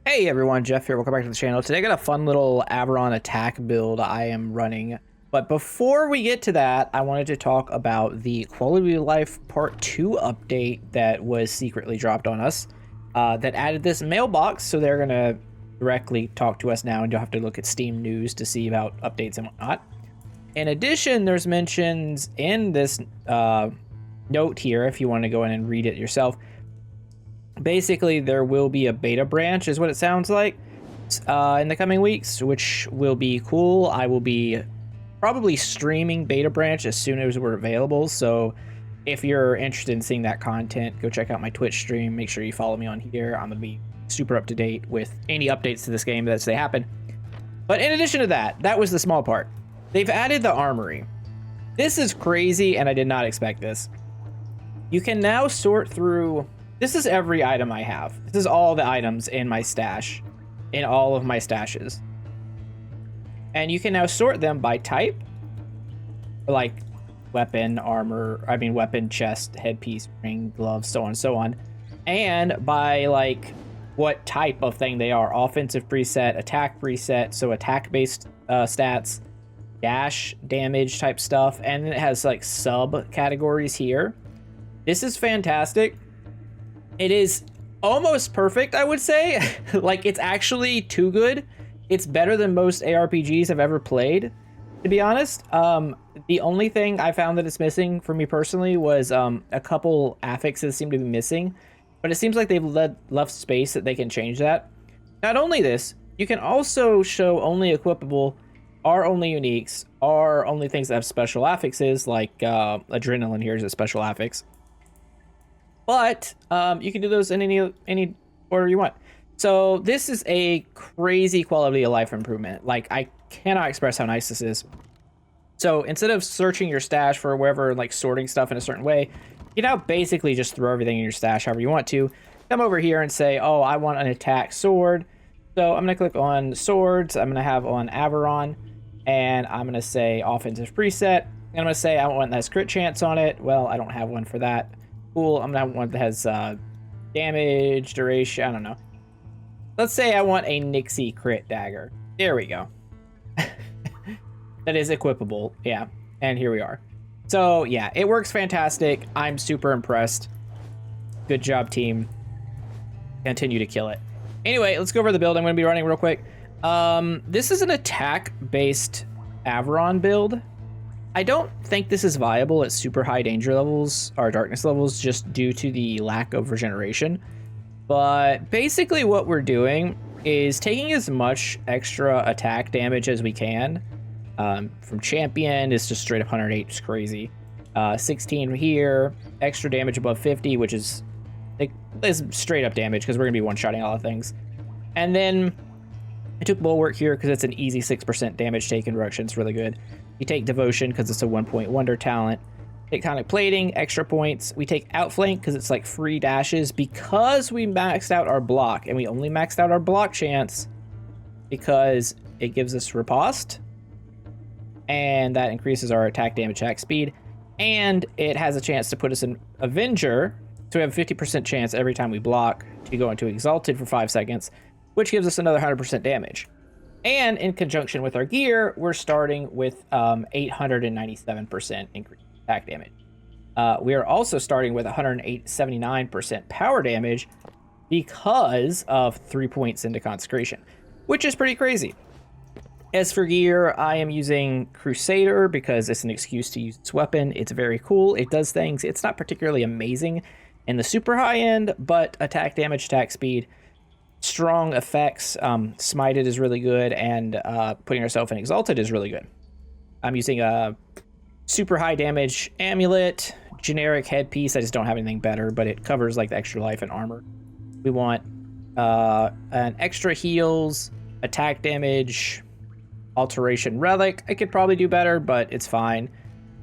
Hey everyone, Jeff here. Welcome back to the channel. Today I got a fun little Averon attack build I am running. But before we get to that, I wanted to talk about the Quality of Life Part 2 update that was secretly dropped on us. That added this mailbox, so they're going to directly talk to us now and you'll have to look at Steam News to see about updates and whatnot. In addition, there's mentions in this note here, if you want to go in and read it yourself. Basically, there will be a beta branch, is what it sounds like, in the coming weeks, which will be cool. I will be probably streaming beta branch as soon as we're available, so if you're interested in seeing that content, go check out my Twitch stream. Make sure you follow me on here. I'm going to be super up to date with any updates to this game as they happen. But in addition to that, that was the small part. They've added the armory. This is crazy, and I did not expect this. You can now sort through... This is every item I have. This is all the items in my stash, in all of my stashes. And you can now sort them by type, like weapon, armor, weapon, chest, headpiece, ring, gloves, so on and so on. And by like what type of thing they are. Offensive preset, attack preset, so attack-based stats, dash damage type stuff. And then it has like sub-categories here. This is fantastic. It is almost perfect, I would say. Like, it's actually too good. It's better than most ARPGs I've ever played, to be honest. The only thing I found that it's missing for me personally was a couple affixes seem to be missing, but it seems like they've left space that they can change that. Not only this, you can also show only equipable, are only uniques, are only things that have special affixes, like adrenaline here is a special affix. But you can do those in any order you want. So this is a crazy quality of life improvement. Like, I cannot express how nice this is. So instead of searching your stash for wherever, like sorting stuff in a certain way, you now basically just throw everything in your stash however you want to. Come over here and say, oh, I want an attack sword. So I'm going to click on swords. I'm going to have on Averon. And I'm going to say offensive preset. And I'm going to say I want that crit chance on it. Well, I don't have one for that. Cool. I'm gonna have one that has damage, duration, I don't know. Let's say I want a Nixie crit dagger. There we go. That is equipable. Yeah. And here we are. So yeah, it works fantastic. I'm super impressed. Good job, team. Continue to kill it. Anyway, let's go over the build I'm gonna be running real quick. This is an attack-based Averon build. I don't think this is viable at super high danger levels or darkness levels just due to the lack of regeneration. But basically what we're doing is taking as much extra attack damage as we can. From champion, it's just straight up 108, it's crazy. 16 here, extra damage above 50, which is straight up damage because we're going to be one-shotting a lot of things. And then I took bulwark here because it's an easy 6% damage taken reduction. It's really good. You take devotion because it's a 1-point wonder talent. Tectonic plating, extra points. We take outflank because it's like free dashes because we maxed out our block, and we only maxed out our block chance because it gives us riposte, and that increases our attack damage, attack speed, and it has a chance to put us in Avenger, so we have a 50% chance every time we block to go into Exalted for 5 seconds, which gives us another 100% damage. And in conjunction with our gear, we're starting with 897% increased attack damage. We are also starting with 179% power damage because of 3 points into Consecration, which is pretty crazy. As for gear, I am using Crusader because it's an excuse to use this weapon. It's very cool. It does things. It's not particularly amazing in the super high end, but attack damage, attack speed, strong effects, Smited is really good, and putting ourselves in Exalted is really good. I'm using a super high damage amulet, generic headpiece. I just don't have anything better, but it covers like the extra life and armor. We want an extra heals, attack damage, alteration relic. I could probably do better, but it's fine.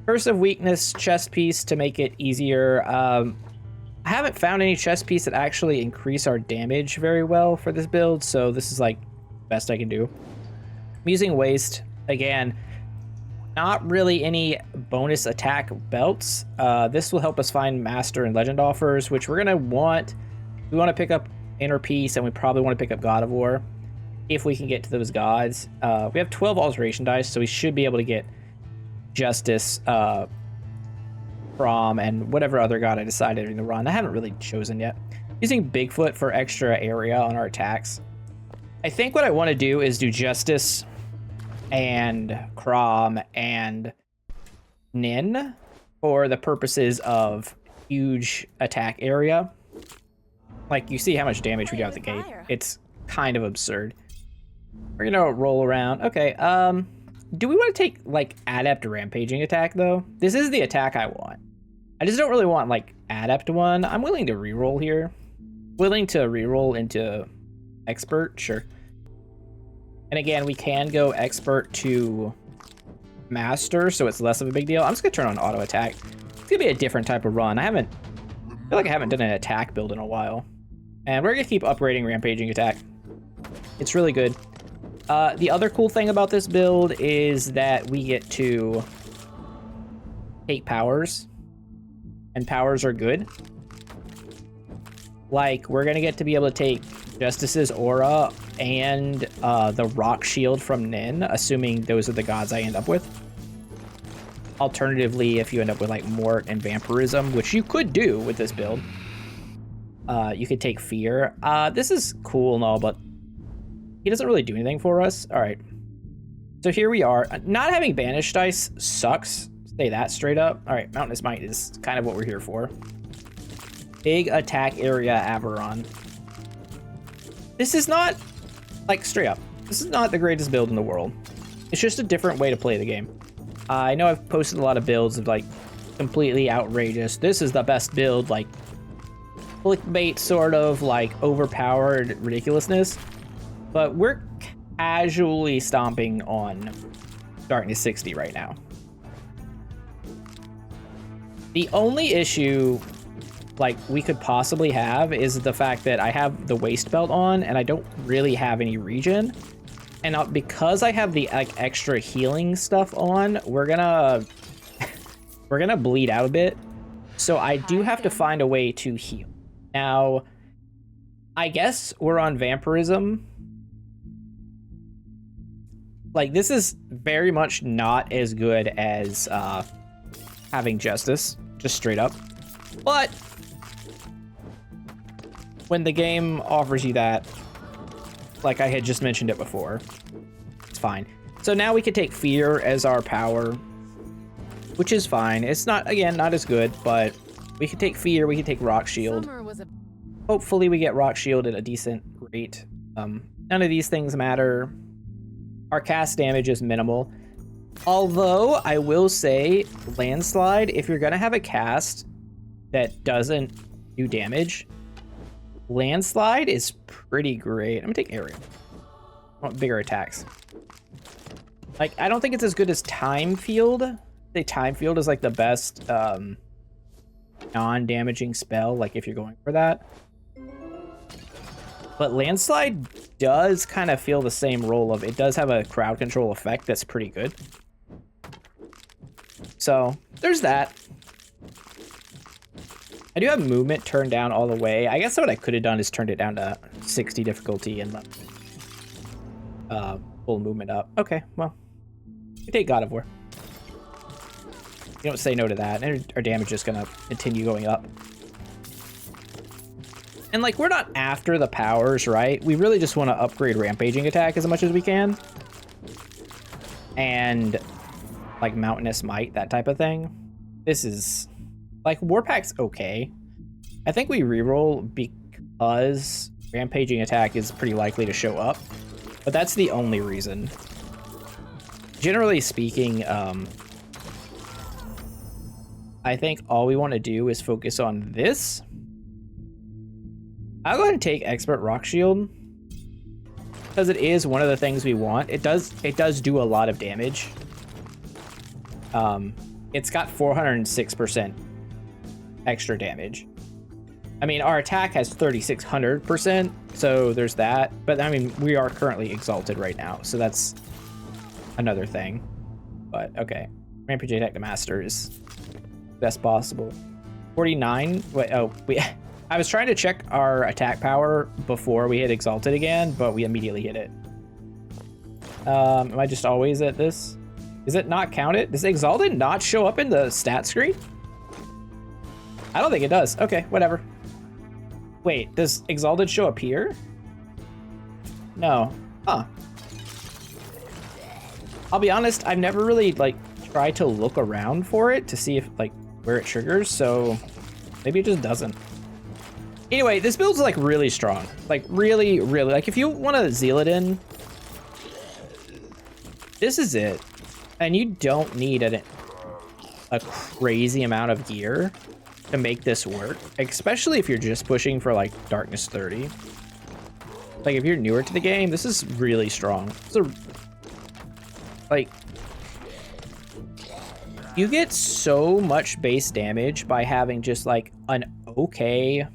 Curse of weakness chest piece to make it easier. I haven't found any chest piece that actually increase our damage very well for this build, so this is like best I can do. I'm using waste again. Not really any bonus attack belts. This will help us find master and legend offers, which we're gonna want. We want to pick up Inner Peace, and we probably want to pick up God of War if we can get to those gods. We have 12 alteration dice, so we should be able to get Justice from and whatever other god I decided during the run. I haven't really chosen yet. Using Bigfoot for extra area on our attacks. I think what I want to do is do Justice and Crom and Nin for the purposes of huge attack area. Like, you see how much damage we do out the gate. It's kind of absurd. We're gonna roll around. Okay, do we want to take, like, Adept Rampaging attack, though? This is the attack I want. I just don't really want, like, Adept one. I'm willing to reroll here. Willing to reroll into Expert, sure. And again, we can go Expert to Master, so it's less of a big deal. I'm just gonna turn on Auto Attack. It's gonna be a different type of run. I feel like I haven't done an attack build in a while. And we're gonna keep upgrading Rampaging attack. It's really good. The other cool thing about this build is that we get to take powers, and powers are good. Like, we're gonna get to be able to take Justice's Aura and the Rock Shield from Nin, assuming those are the gods I end up with. Alternatively, if you end up with, like, Mort and Vampirism, which you could do with this build, you could take Fear. This is cool and all, but he doesn't really do anything for us. All right. So here we are. Not having Banished dice sucks. Say that straight up. All right, Mountainous Might is kind of what we're here for. Big attack area Aberon. This is not, like, straight up, this is not the greatest build in the world. It's just a different way to play the game. I know I've posted a lot of builds of, like, completely outrageous, this is the best build, like, clickbait sort of, like, overpowered ridiculousness. But we're casually stomping on Darkness 60 right now. The only issue, like, we could possibly have is the fact that I have the Waist Belt on and I don't really have any regen. And because I have the, like, extra healing stuff on, we're gonna bleed out a bit. So I do have to find a way to heal. Now, I guess we're on Vampirism. Like, this is very much not as good as having Justice, just straight up. But when the game offers you that, like I had just mentioned it before, it's fine. So now we can take Fear as our power, which is fine. It's not, again, not as good, but we can take Fear, we can take Rock Shield. Hopefully we get Rock Shield at a decent rate. None of these things matter. Our cast damage is minimal. Although, I will say, Landslide, if you're gonna have a cast that doesn't do damage, Landslide is pretty great. I'm gonna take Aerial. I want bigger attacks. Like, I don't think it's as good as Time Field. I think Time Field is, like, the best non-damaging spell, like, if you're going for that. But Landslide does kind of feel the same role of, it does have a crowd control effect that's pretty good. So, there's that. I do have movement turned down all the way. I guess what I could have done is turned it down to 60 difficulty and pull movement up. Okay, well, we take God of War. You don't say no to that, and our damage is gonna continue going up. And, like, we're not after the powers, right? We really just want to upgrade Rampaging attack as much as we can. And, like, Mountainous Might, that type of thing. This is, like, Warpack's okay. I think we reroll because Rampaging attack is pretty likely to show up. But that's the only reason. Generally speaking, I think all we want to do is focus on this. I'll go ahead and take Expert Rock Shield because it is one of the things we want. It does do a lot of damage. It's got 406% extra damage. I mean, our attack has 3600%, so there's that. But I mean, we are currently exalted right now, so that's another thing. But okay, Rampage attack to Master is best possible. 49. Wait, oh, I was trying to check our attack power before we hit Exalted again, but we immediately hit it. Am I just always at this? Does it not count it? Does Exalted not show up in the stat screen? I don't think it does. Okay, whatever. Wait, does Exalted show up here? No. Huh. I'll be honest, I've never really, like, tried to look around for it to see if, like, where it triggers, so maybe it just doesn't. Anyway, this build's, like, really strong. Like, really, really. Like, if you want to zeal it in, this is it. And you don't need a crazy amount of gear to make this work, especially if you're just pushing for, like, Darkness 30. Like, if you're newer to the game, this is really strong. So, like, you get so much base damage by having just, like, an okay...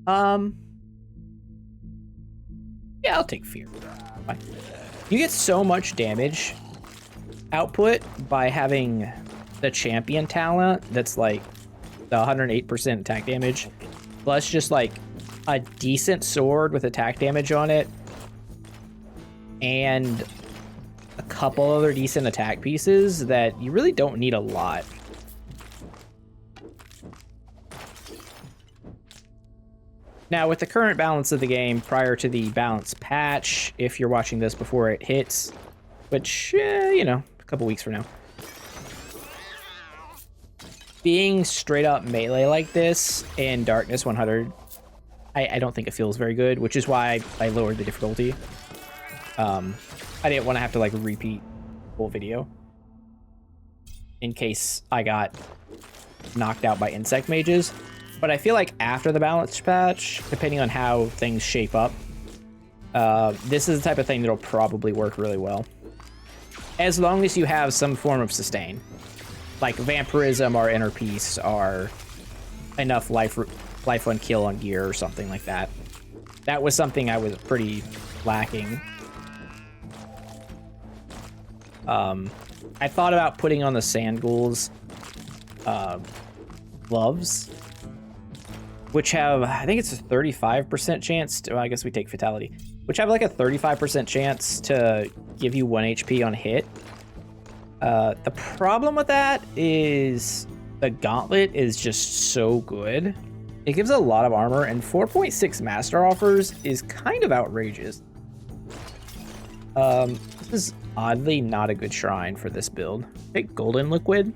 Yeah, I'll take Fear. Fine. You get so much damage output by having the champion talent that's like the 108% attack damage, plus just like a decent sword with attack damage on it, and a couple other decent attack pieces that you really don't need a lot. Now, with the current balance of the game prior to the balance patch, if you're watching this before it hits, which, you know, a couple weeks from now, being straight up melee like this in Darkness 100, I don't think it feels very good, which is why I lowered the difficulty. I didn't want to have to, like, repeat the whole video in case I got knocked out by insect mages. But I feel like after the balance patch, depending on how things shape up, this is the type of thing that'll probably work really well. As long as you have some form of sustain. Like Vampirism or Inner Peace are enough life on kill on gear or something like that. That was something I was pretty lacking. I thought about putting on the Sand Ghouls gloves, which have, I think it's a 35% chance to, well, I guess we take Fatality, which have like a 35% chance to give you 1 HP on hit. The problem with that is the gauntlet is just so good. It gives a lot of armor, and 4.6 master offers is kind of outrageous. This is oddly not a good shrine for this build. Take Golden Liquid.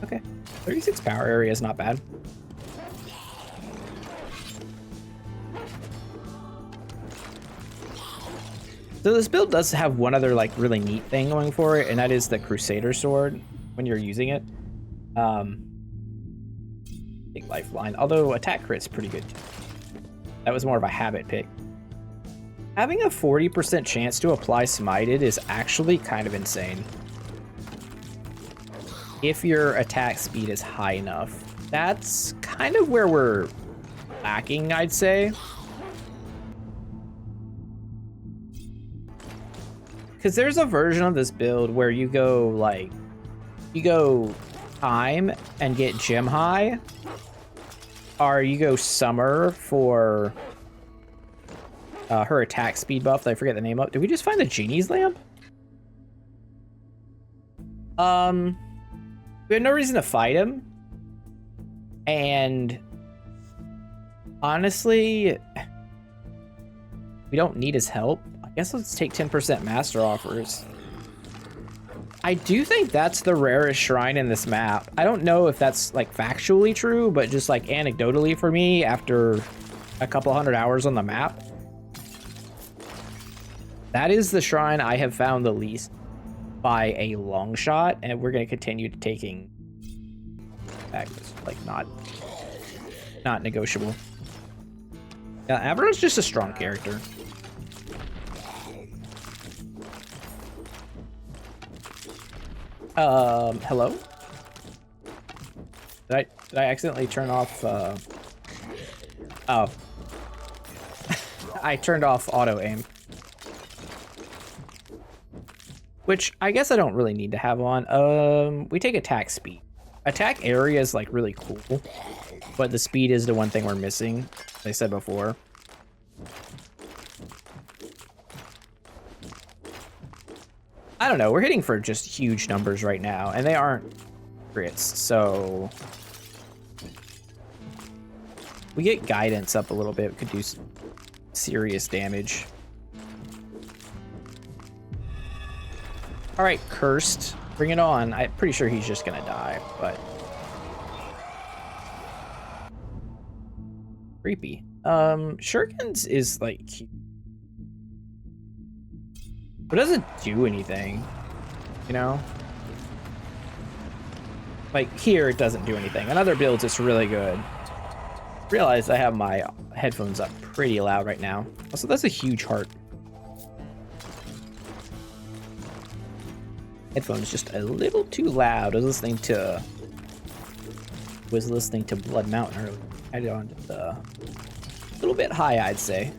Okay, 36 power area is not bad. So this build does have one other, like, really neat thing going for it, and that is the Crusader Sword when you're using it. Big lifeline, although attack crit's pretty good. That was more of a habit pick. Having a 40% chance to apply Smited is actually kind of insane. If your attack speed is high enough. That's kind of where we're lacking, I'd say. Because there's a version of this build where you go, like, you go time and get gem high, or you go summer for her attack speed buff that I forget the name of. Did we just find the genie's lamp? We had no reason to fight him, and honestly, we don't need his help. I guess let's take 10% master offers. I do think that's the rarest shrine in this map. I don't know if that's, like, factually true, but just, like, anecdotally for me, after a couple hundred hours on the map, that is the shrine I have found the least by a long shot, and we're going to continue taking back this, like, not negotiable. Yeah, Averron's just a strong character. Hello? Did I accidentally turn off, oh. I turned off auto aim. Which I guess I don't really need to have on. We take attack speed. attack area is like really cool, but the speed is the one thing we're missing, as I said before. I don't know, we're hitting for just huge numbers right now, and they aren't crits, so we get guidance up a little bit, we could do some serious damage. All right, Cursed, bring it on. I'm pretty sure he's just gonna die, but creepy. Shurikens is like cute, but it doesn't do anything, you know? Like here, it doesn't do anything. In other builds, it's really good. Realize I have my headphones up pretty loud right now. Also, that's a huge heart. Headphones just a little too loud. I was listening to Blood Mountain earlier. I had it on just a little bit high, I'd say.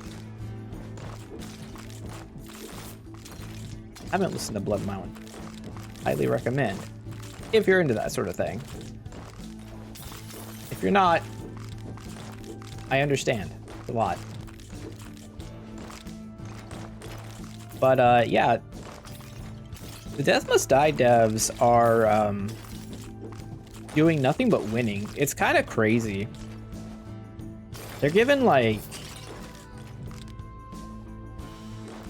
I haven't listened to Blood Mountain. Highly recommend if you're into that sort of thing. If you're not, I understand a lot. But yeah. The Death Must Die devs are doing nothing but winning. It's kind of crazy. They're given like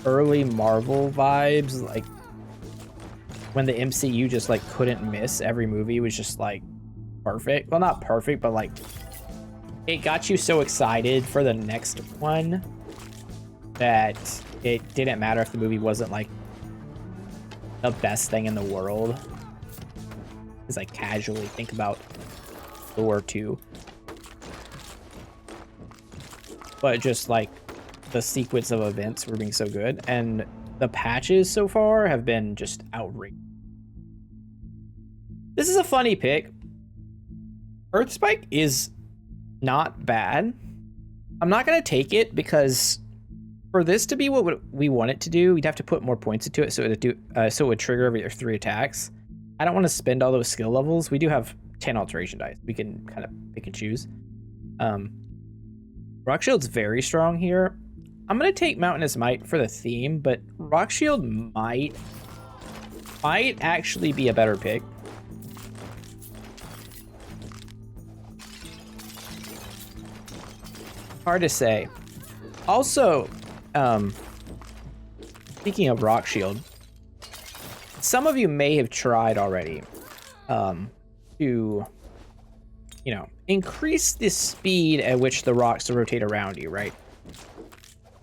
early Marvel vibes, like when the MCU just like couldn't miss. Every movie was just like perfect. Well, not perfect, but like it got you so excited for the next one that it didn't matter if the movie wasn't like the best thing in the world, as I casually think about Thor 2. But just like the sequence of events were being so good, and the patches so far have been just outrageous. This is a funny pick. Earthspike is not bad. I'm not gonna take it because for this to be what we want it to do, we'd have to put more points into it so it would trigger every 3 attacks. I don't want to spend all those skill levels. We do have 10 alteration dice. We can kind of pick and choose. Rock Shield's very strong here. I'm going to take Mountainous Might for the theme, but Rock Shield might actually be a better pick. Hard to say. Also, speaking of Rock Shield, some of you may have tried already to, you know, increase the speed at which the rocks rotate around you, right?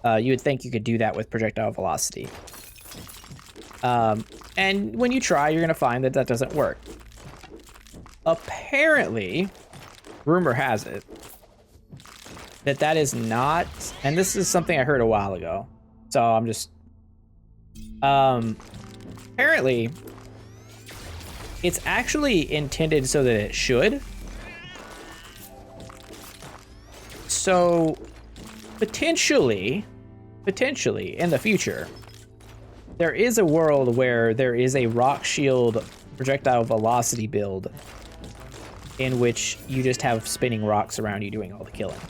You would think you could do that with projectile velocity. And when you try, you're going to find that that doesn't work. Apparently, rumor has it, that is not, and this is something I heard a while ago, so I'm just apparently it's actually intended so that it should. So potentially in the future there is a world where there is a Rock Shield projectile velocity build in which you just have spinning rocks around you doing all the killing,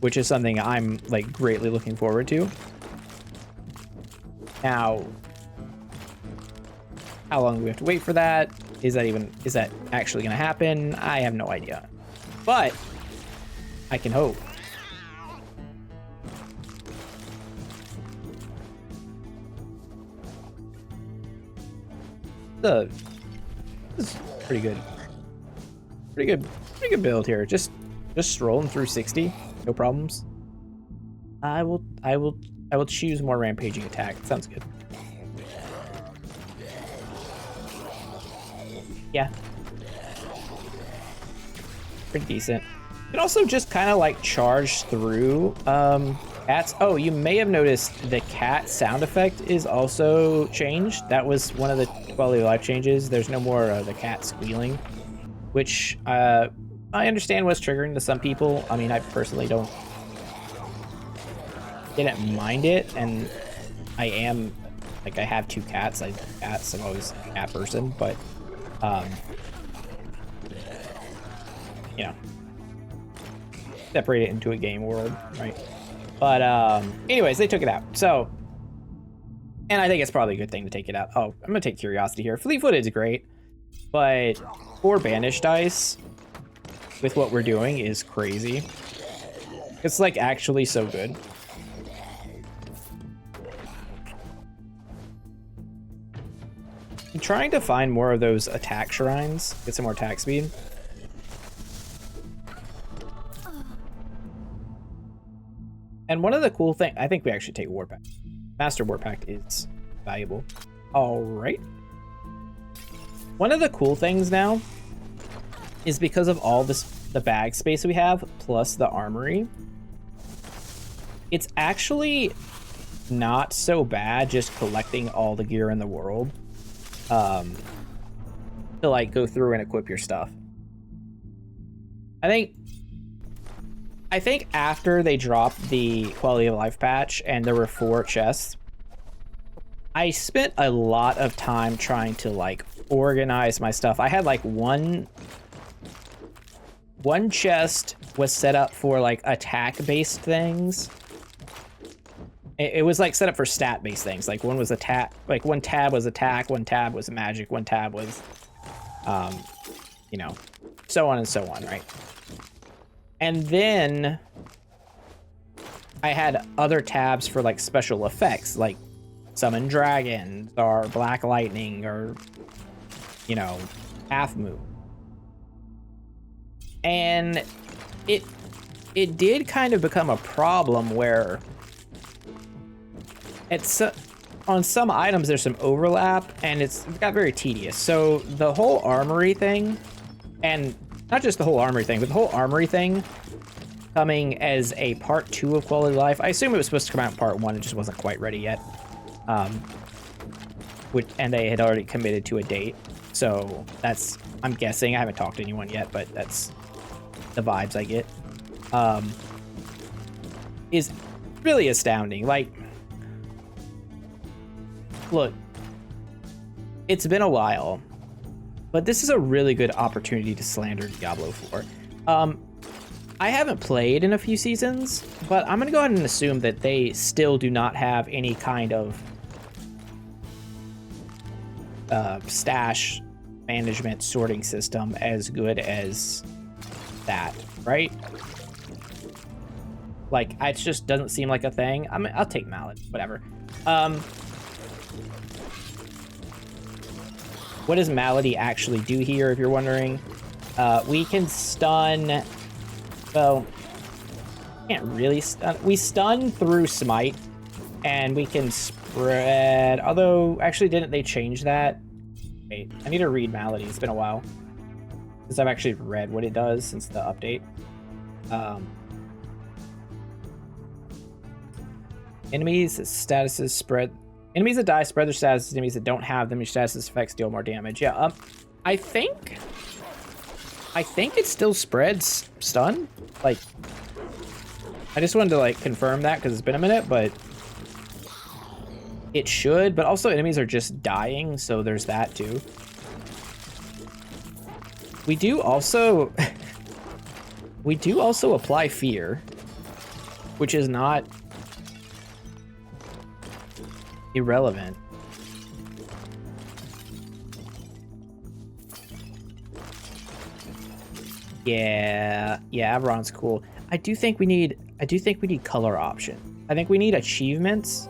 which is something I'm like greatly looking forward to. Now, how long do we have to wait for that? Is that actually going to happen? I have no idea, but I can hope. This is pretty good. Pretty good build here. Just strolling through 60, no problems. I will choose more rampaging attack. Sounds good. Yeah. Pretty decent. You can also just kind of like charge through cats. Oh, you may have noticed the cat sound effect is also changed. That was one of the quality of life changes. There's no more the cat squealing, which I understand was triggering to some people. I mean, I personally didn't mind it, and I am like, I have 2 cats. I'm always a cat person, but you know, separate it into a game world, right? But anyways, they took it out. So, and I think it's probably a good thing to take it out. Oh, I'm gonna take Curiosity here. Fleet Foot is great, but 4 Banish dice with what we're doing is crazy. It's like actually so good. I'm trying to find more of those attack shrines, get some more attack speed. And one of the cool things, I think we actually take War Pact. Master War Pact is valuable. All right. One of the cool things now is because of all this, the bag space we have, plus the armory, it's actually not so bad just collecting all the gear in the world to like go through and equip your stuff. I think after they dropped the quality of life patch and there were 4 chests, I spent a lot of time trying to like organize my stuff. I had like one chest was set up for like attack based things. It was like set up for stat based things. Like one was attack, like one tab was attack, one tab was magic, one tab was you know, so on and so on, right? And then I had other tabs for like special effects, like summon dragons or black lightning or, you know, half moon. And it did kind of become a problem where it's on some items there's some overlap and it got very tedious. So the whole armory thing, and not just the whole armory thing, but the whole armory thing coming as a part 2 of quality of life. I assume it was supposed to come out in part 1, it just wasn't quite ready yet. And they had already committed to a date. So that's, I'm guessing, I haven't talked to anyone yet, but that's the vibes I get. Is really astounding. Like, look, it's been a while, but this is a really good opportunity to slander Diablo 4. I haven't played in a few seasons, but I'm gonna go ahead and assume that they still do not have any kind of stash management sorting system as good as that, right? Like, it just doesn't seem like a thing. I mean, I'll take Mallet, whatever. What does Malady actually do here, if you're wondering? We can stun, well, can't really stun. We stun through Smite, and we can spread, although, actually, didn't they change that? Wait, I need to read Malady, it's been a while. Because I've actually read what it does since the update. Enemies' statuses spread. Enemies that die spread their statuses to enemies that don't have them. Your status effects deal more damage. Yeah, I think it still spreads stun. Like, I just wanted to like confirm that because it's been a minute, but it should. But also enemies are just dying, so there's that too. We do also apply fear, which is not irrelevant. Yeah, Averon's cool. I do think we need color option. I think we need achievements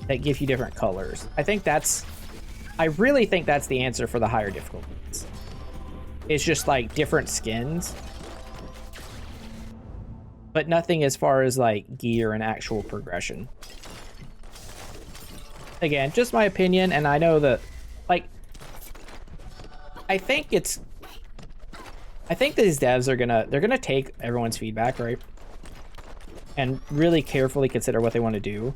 that give you different colors. I really think that's the answer for the higher difficulties. It's just like different skins, but nothing as far as like gear and actual progression. Again, just my opinion, and I know that, like, I think these devs are gonna take everyone's feedback, right? And really carefully consider what they want to do.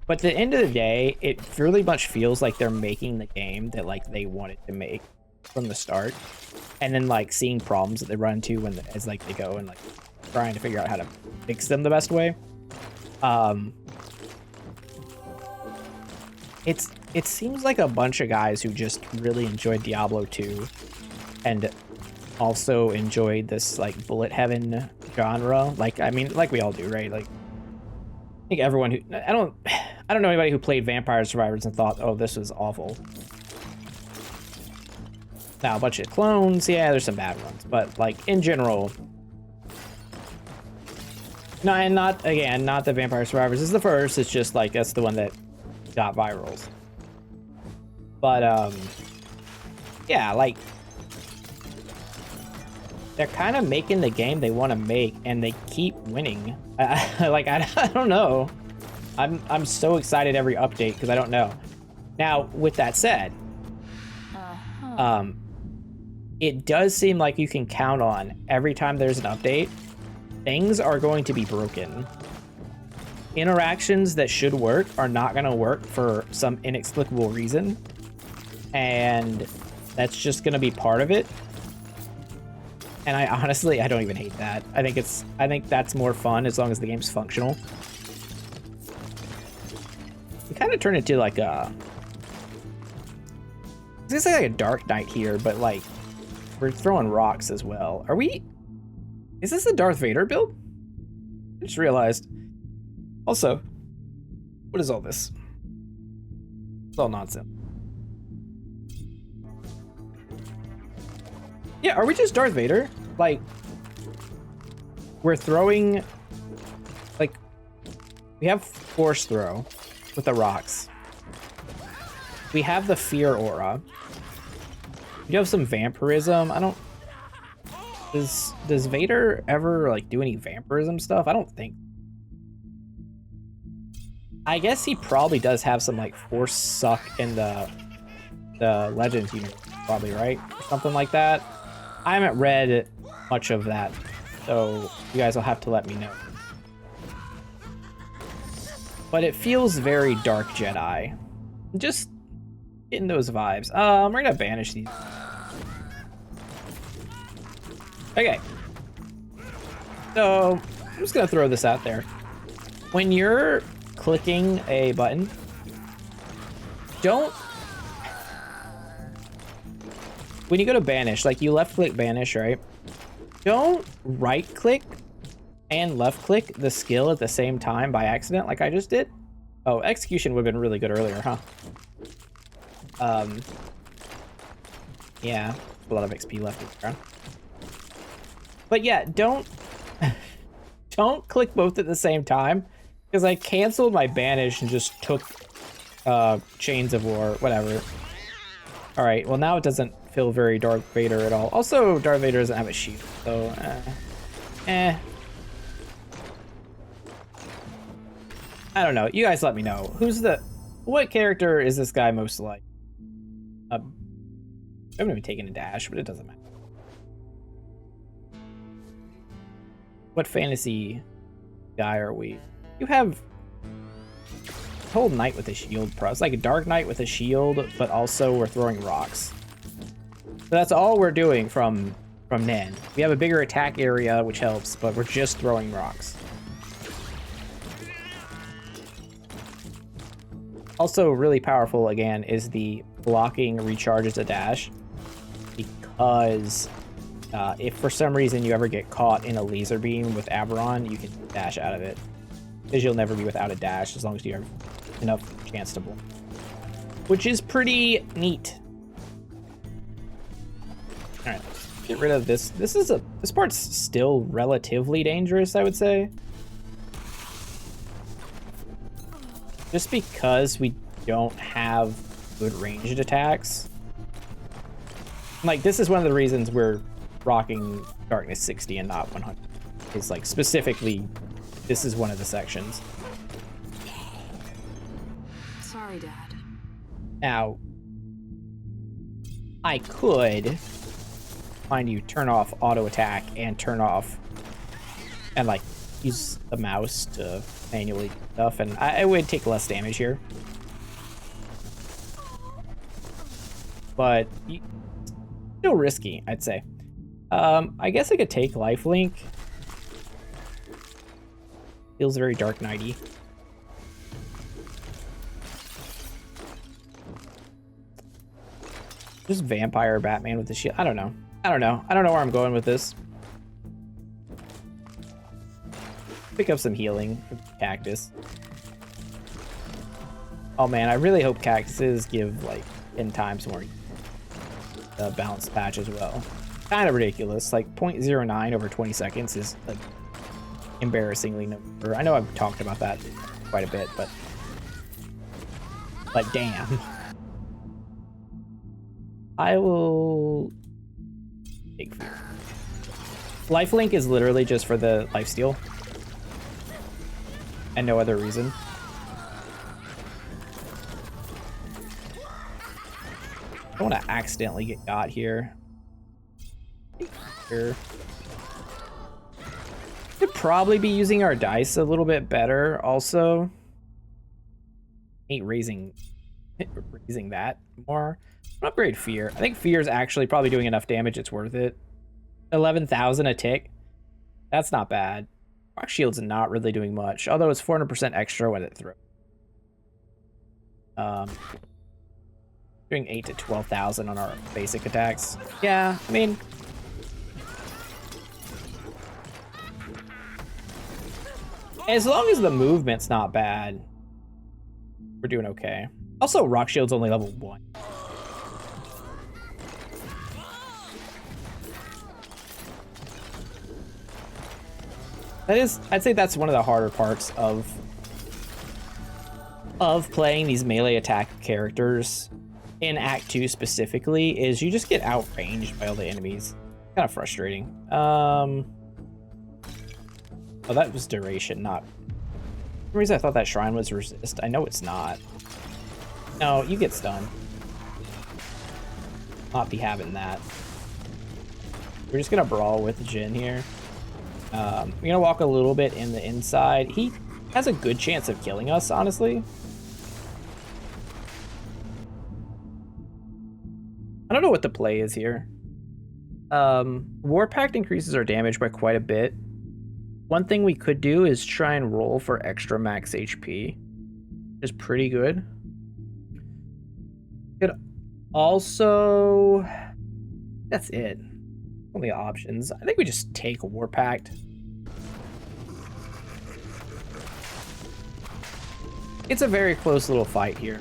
But at the end of the day, it really much feels like they're making the game that like they wanted to make from the start, and then like seeing problems that they run into as like they go and like trying to figure out how to fix them the best way. It seems like a bunch of guys who just really enjoyed Diablo 2 and also enjoyed this like bullet heaven genre. Like, I mean, like we all do, right? Like, I think everyone who I don't know anybody who played Vampire Survivors and thought, oh, this was awful. Now a bunch of clones, yeah, there's some bad ones, but like in general. No, and not the Vampire Survivors is the first. It's just like that's the one that got virals. But yeah, like they're kind of making the game they want to make, and they keep winning. I don't know. I'm so excited every update because I don't know. Now, with that said, it does seem like you can count on every time there's an update, things are going to be broken. Interactions that should work are not going to work for some inexplicable reason, and that's just going to be part of it. And I honestly don't even hate that. I think that's more fun as long as the game's functional. We kind of turn it to like a, I was gonna say like a Dark Knight here, but like we're throwing rocks as well. Are we? Is this the Darth Vader build? I just realized. Also, what is all this? It's all nonsense. Yeah, are we just Darth Vader? Like, we're throwing, like, we have Force Throw with the rocks. We have the Fear Aura. We do have some Vampirism. I don't, does Vader ever, like, do any Vampirism stuff? I don't think. I guess he probably does have some, like, Force Suck in the Legends unit, probably, right? Something like that. I haven't read much of that, so you guys will have to let me know. But it feels very Dark Jedi. Just getting those vibes. We're gonna banish these. Okay. So, I'm just gonna throw this out there. When you're clicking a button, don't... When you go to banish, like you left click banish, right? Don't right click and left click the skill at the same time by accident like I just did. Oh, execution would have been really good earlier, huh? Yeah, a lot of XP left in the ground. But yeah, don't click both at the same time, because I canceled my banish and just took Chains of War, whatever. All right, well now it doesn't feel very Darth Vader at all. Also, Darth Vader doesn't have a shield, so I don't know. You guys let me know. What character is this guy most like? I haven't even taken a dash, but it doesn't matter. What fantasy guy are we? You have a whole knight with a shield pro. It's like a dark knight with a shield, but also we're throwing rocks. So that's all we're doing from Nen. We have a bigger attack area, which helps, but we're just throwing rocks. Also really powerful, again, is the blocking recharges a dash, because if for some reason you ever get caught in a laser beam with Aberon, you can dash out of it, because you'll never be without a dash as long as you have enough chance to block, which is pretty neat. All right, get rid of this. This part's still relatively dangerous, I would say. Just because we don't have good ranged attacks. Like, this is one of the reasons we're rocking Darkness 60 and not 100. It's like, specifically, this is one of the sections. Sorry, Dad. Now, I could find you turn off auto attack and turn off and like use the mouse to manually do stuff, and I would take less damage here. But still risky, I'd say. I guess I could take lifelink. Feels very Dark Knight-y. Just Vampire Batman with the shield. I don't know. I don't know. I don't know where I'm going with this. Pick up some healing from cactus. Oh man, I really hope cactuses give like 10 times more balance patch as well. Kind of ridiculous. Like 0.09 over 20 seconds is an embarrassingly number. I know I've talked about that quite a bit, but damn. I will take fear. Lifelink is literally just for the lifesteal and no other reason. I don't want to accidentally get got here. Could probably be using our dice a little bit better also. Ain't raising that more. Upgrade fear. I think fear is actually probably doing enough damage. It's worth it. 11,000 a tick. That's not bad. Rock shield's not really doing much, although it's 400% extra when it throws. Doing 8 to 12,000 on our basic attacks. Yeah, I mean, as long as the movement's not bad, we're doing okay. Also, rock shield's only level 1. That is, I'd say that's one of the harder parts of playing these melee attack characters in Act 2 specifically, is you just get outranged by all the enemies. Kind of frustrating. Oh, that was duration, not... For some reason I thought that shrine was resist. I know it's not. No, you get stunned. Not be having that. We're just gonna brawl with Jin here. We're gonna walk a little bit in the inside. He has a good chance of killing us, honestly. I don't know what the play is here. War Pact increases our damage by quite a bit. One thing we could do is try and roll for extra max HP, which is pretty good. Could also... That's it. Only options. I think we just take a War Pact. It's a very close little fight here.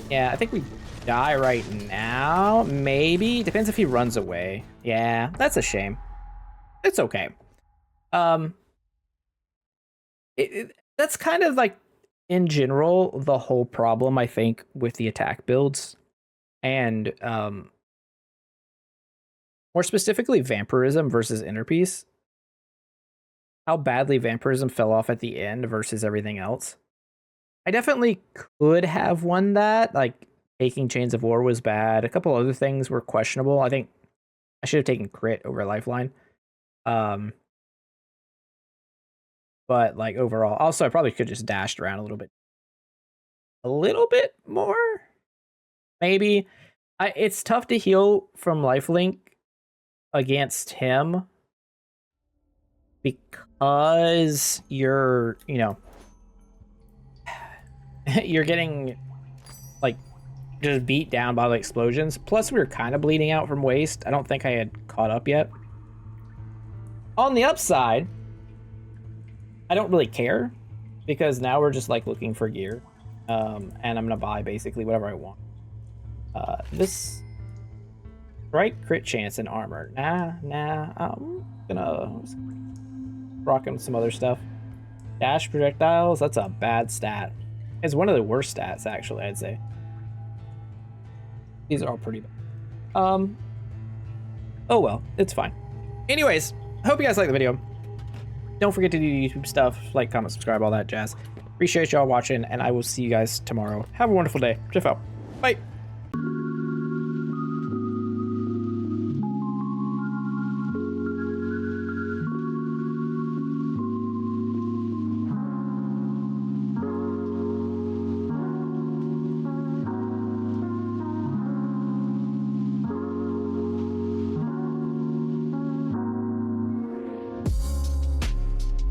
Yeah, I think we die right now. Maybe. Depends if he runs away. Yeah, that's a shame. It's okay. That's kind of like, in general, the whole problem, I think, with the attack builds. And more specifically, Vampirism versus Inner Peace. How badly Vampirism fell off at the end versus everything else. I definitely could have won that. Like, taking Chains of War was bad. A couple other things were questionable. I think I should have taken Crit over Lifeline. But, like, overall. Also, I probably could have just dashed around a little bit. A little bit more? Maybe. It's tough to heal from Lifelink against him. Because you're, you know... you're getting, like, just beat down by the explosions. Plus, we were kind of bleeding out from waste. I don't think I had caught up yet. On the upside, I don't really care, because now we're just, like, looking for gear. And I'm going to buy, basically, whatever I want. This... Right? Crit chance and armor. Nah. I'm gonna... rock him some other stuff. Dash projectiles? That's a bad stat. It's one of the worst stats, actually, I'd say. These are all pretty bad. Oh well, it's fine. Anyways, I hope you guys like the video. Don't forget to do YouTube stuff, like, comment, subscribe, all that jazz. Appreciate y'all watching, and I will see you guys tomorrow. Have a wonderful day. Jeff out. Bye.